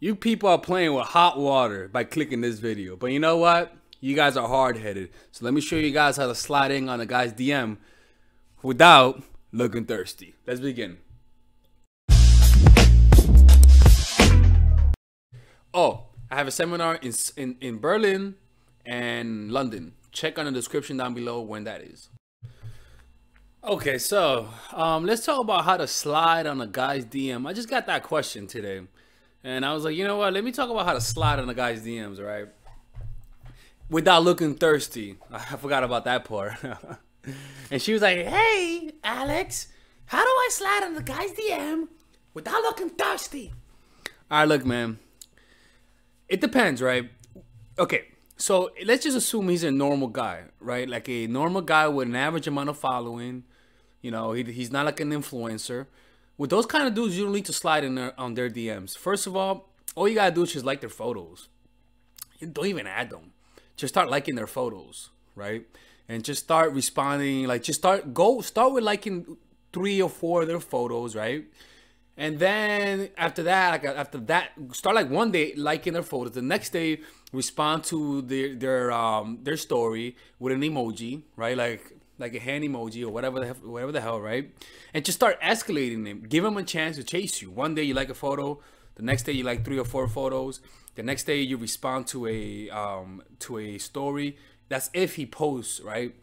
You people are playing with hot water by clicking this video. But you know what? You guys are hard-headed. So let me show you guys how to slide in on a guy's DM without looking thirsty. Let's begin. Oh, I have a seminar in Berlin and London. Check on the description down below when that is. Okay, so let's talk about how to slide on a guy's DM. I just got that question today. And I was like, you know what? Let me talk about how to slide on a guy's DMs, right? Without looking thirsty. I forgot about that part. And she was like, hey, Alex, how do I slide on the guy's DM without looking thirsty? All right, look, man. It depends, right? Okay, so let's just assume he's a normal guy, right? Like a normal guy with an average amount of following. You know, he's not like an influencer. With those kind of dudes, you don't need to slide in there on their DMs. First of all you gotta do is just like their photos. You don't even add them. Just start liking their photos, right? And just start responding. Like, just start with liking 3 or 4 of their photos, right? And then after that, start like one day liking their photos. The next day, respond to their story with an emoji, right? Like a hand emoji or whatever the hell, right? And just start escalating them. Give them a chance to chase you. One day you like a photo, the next day you like 3 or 4 photos. The next day you respond to a story. That's if he posts, right?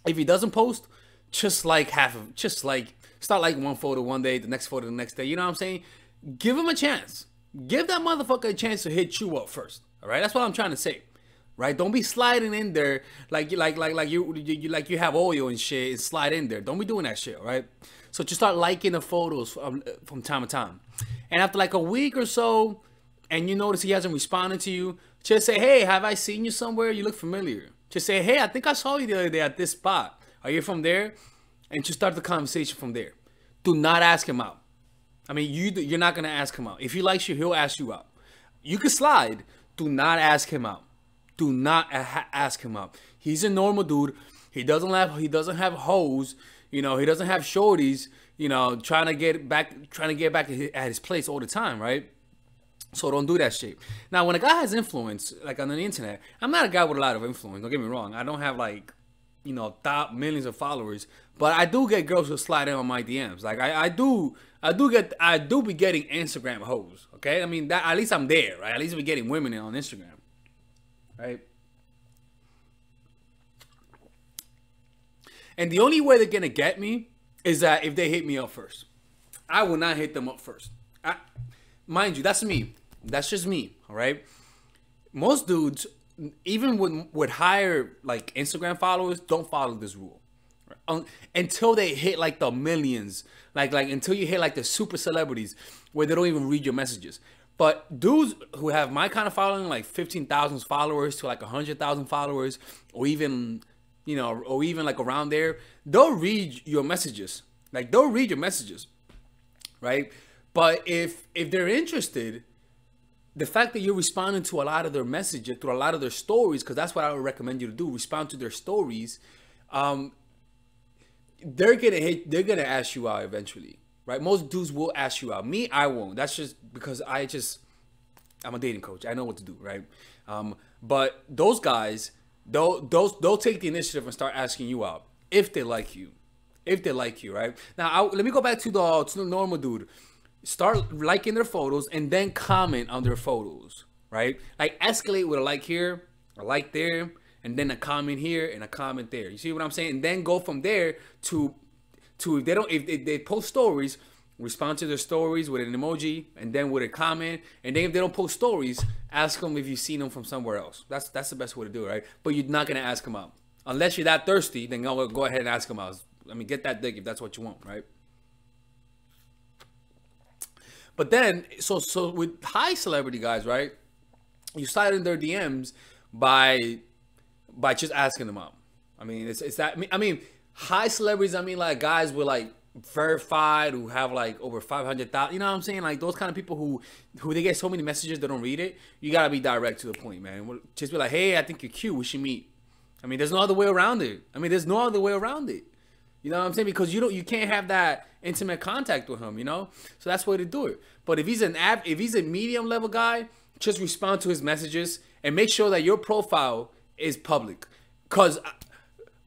If he doesn't post, just like start like one photo one day, the next photo the next day. You know what I'm saying? Give him a chance. Give that motherfucker a chance to hit you up first. All right, that's what I'm trying to say. Right? Don't be sliding in there like you have oil and shit and slide in there. Don't be doing that shit, right? So just start liking the photos from time to time. And after like a week or so, and you notice he hasn't responded to you, just say, hey, have I seen you somewhere? You look familiar. Just say, hey, I think I saw you the other day at this spot. Are you from there? And just start the conversation from there. Do not ask him out. I mean, you're not gonna ask him out. If he likes you, he'll ask you out. You can slide. Do not ask him out. Do not ask him out. He's a normal dude. He doesn't have hoes. You know, he doesn't have shorties. You know, trying to get back at his place all the time, right? So don't do that shit. Now, when a guy has influence, like on the internet, I'm not a guy with a lot of influence. Don't get me wrong. I don't have like, you know, millions of followers, but I do get girls who slide in on my DMs. Like I do be getting Instagram hoes. Okay, I mean that at least I'm there, right? At least we getting women on Instagram. Right? And the only way they're gonna get me is that if they hit me up first. I will not hit them up first. Mind you, that's me. That's just me. All right. Most dudes, even with higher like Instagram followers, don't follow this rule until they hit like the millions. Like until you hit like the super celebrities where they don't even read your messages. But dudes who have my kind of following, like 15,000 followers to like 100,000 followers, or even, you know, or even like around there, they'll read your messages. Like they'll read your messages, right? But if they're interested, the fact that you're responding to a lot of their messages, through a lot of their stories, because that's what I would recommend you to do, respond to their stories. They're gonna ask you out eventually. Right, most dudes will ask you out. Me, I won't. That's just because I'm a dating coach. I know what to do, right? But those guys, they'll take the initiative and start asking you out if they like you, right? Now, let me go back to the normal dude. Start liking their photos and then comment on their photos, right? Like escalate with a like here, a like there, and then a comment here and a comment there. You see what I'm saying? And then go from there to if they post stories, respond to their stories with an emoji and then with a comment. And then if they don't post stories, ask them if you've seen them from somewhere else. That's the best way to do it, right? But you're not gonna ask them out unless you're that thirsty. Then go ahead and ask them out. I mean, get that dick if that's what you want, right? But then, so with high celebrity guys, right? You slide in their DMs by just asking them out. I mean, it's that. I mean. High celebrities, I mean, like guys with like verified who have like over 500,000. You know what I'm saying? Like those kind of people who they get so many messages they don't read it. You gotta be direct to the point, man. Just be like, hey, I think you're cute. We should meet. I mean, there's no other way around it. You know what I'm saying? Because you can't have that intimate contact with him. You know, so that's the way to do it. But if he's if he's a medium level guy, just respond to his messages and make sure that your profile is public. Cause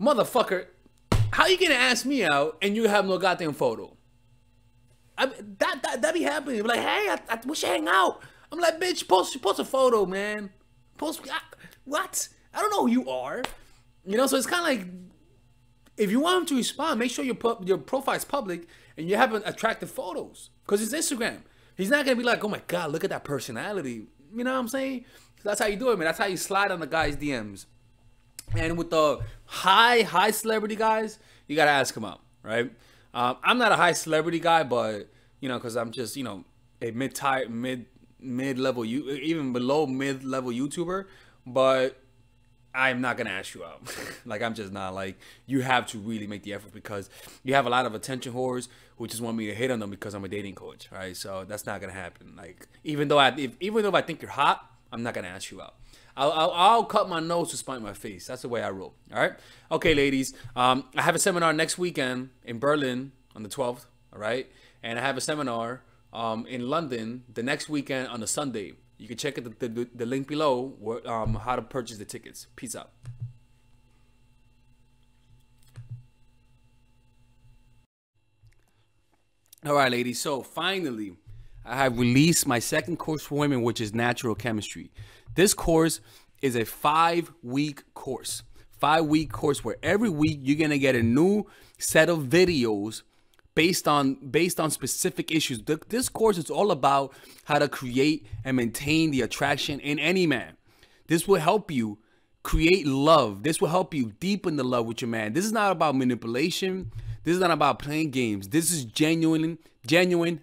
motherfucker, how you gonna ask me out and you have no goddamn photo? That be happening. Like, hey, we should hang out. I'm like, bitch, post a photo, man. What? I don't know who you are. You know, so it's kind of like, if you want him to respond, make sure your profile is public and you have attractive photos. Because it's Instagram. He's not going to be like, oh my God, look at that personality. You know what I'm saying? That's how you do it, man. That's how you slide on the guy's DMs. And with the high celebrity guys, you got to ask them out, right? I'm not a high celebrity guy, but, you know, because I'm just, you know, a mid-level, even below mid-level YouTuber. But I'm not gonna ask you out. Like, I'm just not. Like, you have to really make the effort because you have a lot of attention whores who just want me to hit on them because I'm a dating coach, right? So that's not gonna happen. Like, even though if I think you're hot, I'm not gonna ask you out. I'll cut my nose to spite my face. That's the way I roll. All right. Okay, ladies. I have a seminar next weekend in Berlin on the 12th. All right, and I have a seminar in London the next weekend on a Sunday. You can check the link below where, how to purchase the tickets. Peace out. All right, ladies. So finally, I have released my second course for women, which is natural chemistry. This course is a 5-week course. 5-week course where every week you're going to get a new set of videos based on specific issues. This course is all about how to create and maintain the attraction in any man. This will help you create love. This will help you deepen the love with your man. This is not about manipulation. This is not about playing games. This is genuine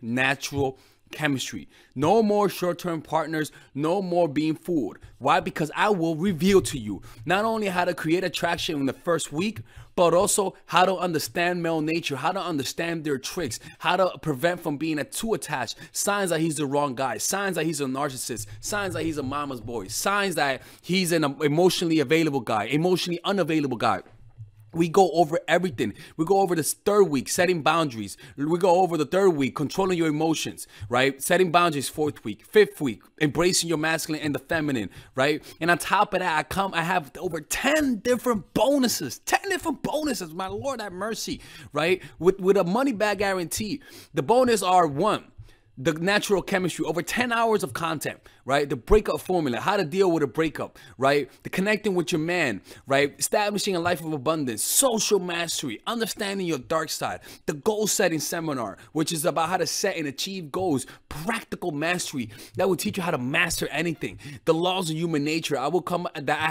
natural chemistry. No more short-term partners, no more being fooled. Why? Because I will reveal to you not only how to create attraction in the first week, but also how to understand male nature, how to understand their tricks, how to prevent from being too attached, signs that he's the wrong guy, signs that he's a narcissist, signs that he's a mama's boy, signs that he's an emotionally available guy, emotionally unavailable guy. We go over everything. We go over this 3rd week, setting boundaries. We go over the 3rd week, controlling your emotions, right? Setting boundaries, 4th week. 5th week, embracing your masculine and the feminine, right? And on top of that, I have over 10 different bonuses. 10 different bonuses, my Lord have mercy, right? With a money back guarantee. The bonus are 1, the natural chemistry, over 10 hours of content, right? The breakup formula, how to deal with a breakup, right? The connecting with your man, right? Establishing a life of abundance, social mastery, understanding your dark side, the goal setting seminar, which is about how to set and achieve goals, practical mastery that will teach you how to master anything, the laws of human nature. I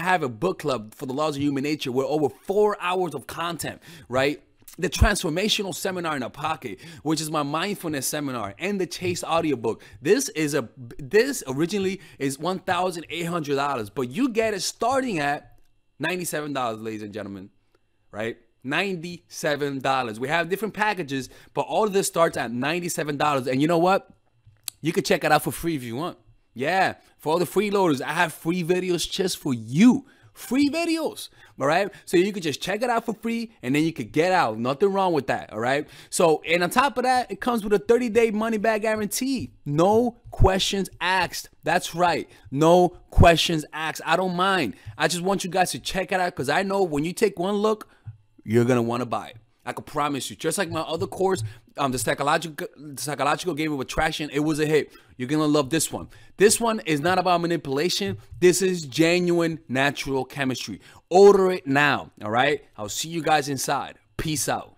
have a book club for the laws of human nature with over 4 hours of content, right? The transformational seminar in a pocket, which is my mindfulness seminar, and the Chase audiobook. This originally is $1,800, but you get it starting at $97, ladies and gentlemen, right? $97. We have different packages, but all of this starts at $97. And you know what? You can check it out for free if you want. Yeah, for all the freeloaders, I have free videos just for you. Free videos, all right? So you could just check it out for free and then you could get out. Nothing wrong with that, all right? So, and on top of that, it comes with a 30-day money-back guarantee. No questions asked. That's right. No questions asked. I don't mind. I just want you guys to check it out because I know when you take one look, you're going to want to buy it. I can promise you. Just like my other course, the psychological game of attraction, it was a hit. You're gonna love this one. This one is not about manipulation. This is genuine natural chemistry. Order it now. All right. I'll see you guys inside. Peace out.